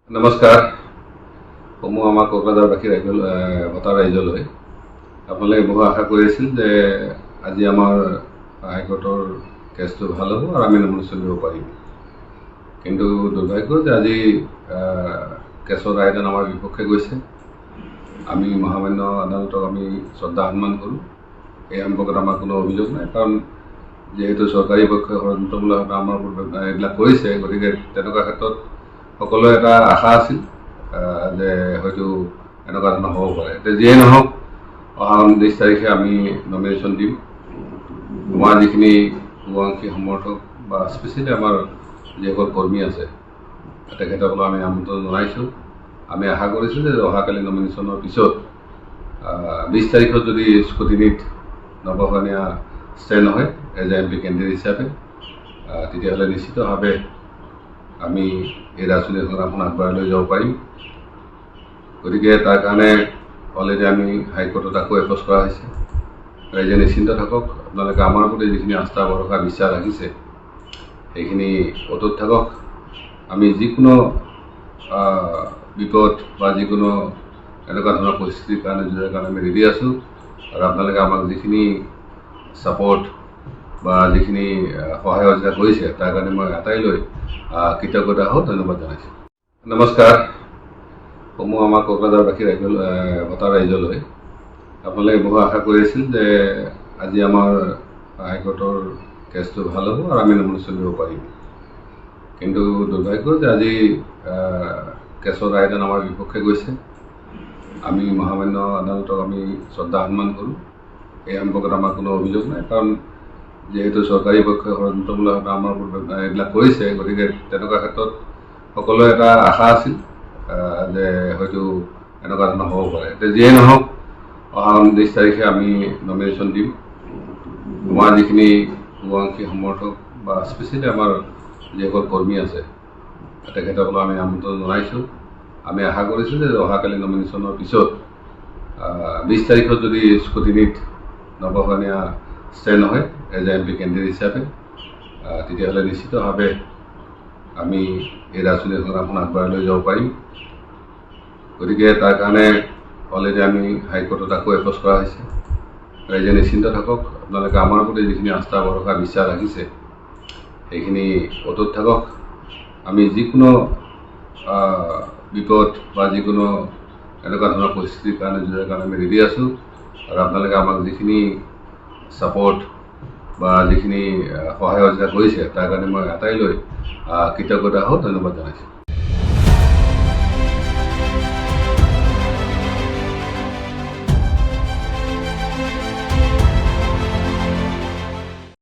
নমস্কাৰ। সমূহ আমাৰ কোকৰাঝাৰবাসী বতা ৰাইজলৈ আপোনালোকে বহু আশা কৰিছিল যে আজি আমাৰ হাইকোৰ্টৰ কেছটো ভাল হ'ব আৰু আমি নমিনেশ্যন দিব পাৰিম। কিন্তু দুৰ্ভাগ্য যে আজি কেছৰ ৰায়দান আমাৰ বিপক্ষে গৈছে। আমি মহামান্য আদালতক আমি শ্ৰদ্ধা সন্মান কৰোঁ। এই সম্পৰ্কত আমাৰ কোনো অভিযোগ নাই, কাৰণ যিহেতু চৰকাৰী পক্ষই ষড়যন্ত্ৰমূলকভাৱে আমাৰ এইবিলাক কৰিছে, গতিকে তেনেকুৱা ক্ষেত্ৰত সকলোৰে এটা আশা আছিল যে হয়তো এনেকুৱা ধৰণৰ হ'ব পাৰে। এতিয়া যিয়ে নহওক, অহা 29 তাৰিখে আমি নমিনেশ্যন দিম। আমাৰ যিখিনি শুভাকাংক্ষী সমৰ্থক বা স্পেচিয়েলি আমাৰ যিসকল কৰ্মী আছে তেখেতসকলক আমি আমন্ত্ৰণ জনাইছোঁ। আমি আশা কৰিছোঁ যে অহাকালি নমিনেশ্যনৰ পিছত 20 তাৰিখত যদি স্কুটিনিত নৱকৰণীয়া ষ্টেণ্ড হয় এজ এ MP কেণ্ডিডেট হিচাপে, তেতিয়াহ'লে নিশ্চিতভাৱে আমি এই ৰাজনৈতিক সংগ্ৰামখন আগবঢ়াই লৈ যাব পাৰিম। গতিকে তাৰ কাৰণে অলৰেডি আমি হাইকোৰ্টত আকৌ এপ'জ কৰা হৈছে। ৰাইজে নিশ্চিন্ত থাকক, আপোনালোকে আমাৰ প্ৰতি যিখিনি আস্থা ভৰসা বিশ্বাস ৰাখিছে সেইখিনি অটুট থাকক। আমি যিকোনো বিপদ বা যিকোনো এনেকুৱা ধৰণৰ পৰিস্থিতিৰ কাৰণে যুঁজাৰ কাৰণে আমি ৰেডি আছোঁ, আৰু আপোনালোকে আমাক যিখিনি ছাপৰ্ট বা যিখিনি সহায় সহযোগিতা কৰিছে তাৰ কাৰণে মই আটাইলৈ কৃতজ্ঞতা হওঁ, ধন্যবাদ জনাইছোঁ। নমস্কাৰ। সমূহ আমাৰ কোকৰাঝাৰবাসী বতা ৰাইজলৈ আপোনালোকে বহু আশা কৰিছিল যে আজি আমাৰ হাইকোৰ্টৰ কেছটো ভাল হ'ব আৰু আমি নমিনেশ্যন দিব পাৰিম। কিন্তু দুৰ্ভাগ্য যে আজি কেছৰ ৰায়দান আমাৰ বিপক্ষে গৈছে। আমি মহামান্য আদালতক আমি শ্ৰদ্ধা সন্মান কৰোঁ। এই সম্পৰ্কত আমাৰ কোনো অভিযোগ নাই, কাৰণ যিহেতু চৰকাৰী পক্ষই ষড়যন্ত্ৰমূলকভাৱে আমাৰ এইবিলাক কৰিছে, গতিকে তেনেকুৱা ক্ষেত্ৰত সকলোৰে এটা আশা আছিল যে হয়তো এনেকুৱা ধৰণৰ হ'ব পাৰে। এতিয়া যিয়ে নহওক, অহা 29 তাৰিখে আমি নমিনেশ্যন দিম। আমাৰ যিখিনি শুভাকাংক্ষী সমৰ্থক বা স্পেচিয়েলি আমাৰ যিসকল কৰ্মী আছে তেখেতসকলক আমি আমন্ত্ৰণ জনাইছোঁ। আমি আশা কৰিছোঁ যে অহাকালি নমিনেশ্যনৰ পিছত 20 তাৰিখত যদি স্কুটিনিত নৱকৰণীয়া ষ্টেণ্ড হয় এজ এ MP কেণ্ডিডেট হিচাপে, তেতিয়াহ'লে নিশ্চিতভাৱে আমি এই ৰাজনৈতিক সংগ্ৰামখন আগবঢ়াই লৈ যাব পাৰিম। গতিকে তাৰ কাৰণে অলৰেডি আমি হাইকোৰ্টত আকৌ এপ'জ কৰা হৈছে। ৰাইজে নিশ্চিন্ত থাকক, আপোনালোকে আমাৰ প্ৰতি যিখিনি আস্থা ভৰসা বিশ্বাস ৰাখিছে সেইখিনি অটুট থাকক। আমি যিকোনো বিপদ বা যিকোনো এনেকুৱা ধৰণৰ পৰিস্থিতিৰ কাৰণে যুঁজাৰ কাৰণে আমি ৰেডি আছোঁ, আৰু আপোনালোকে আমাক যিখিনি ছাপৰ্ট বা যিখিনি সহায় সহযোগিতা কৰিছে তাৰ কাৰণে মই আটাইলৈ কৃতজ্ঞতা হওঁ, ধন্যবাদ জনাইছোঁ।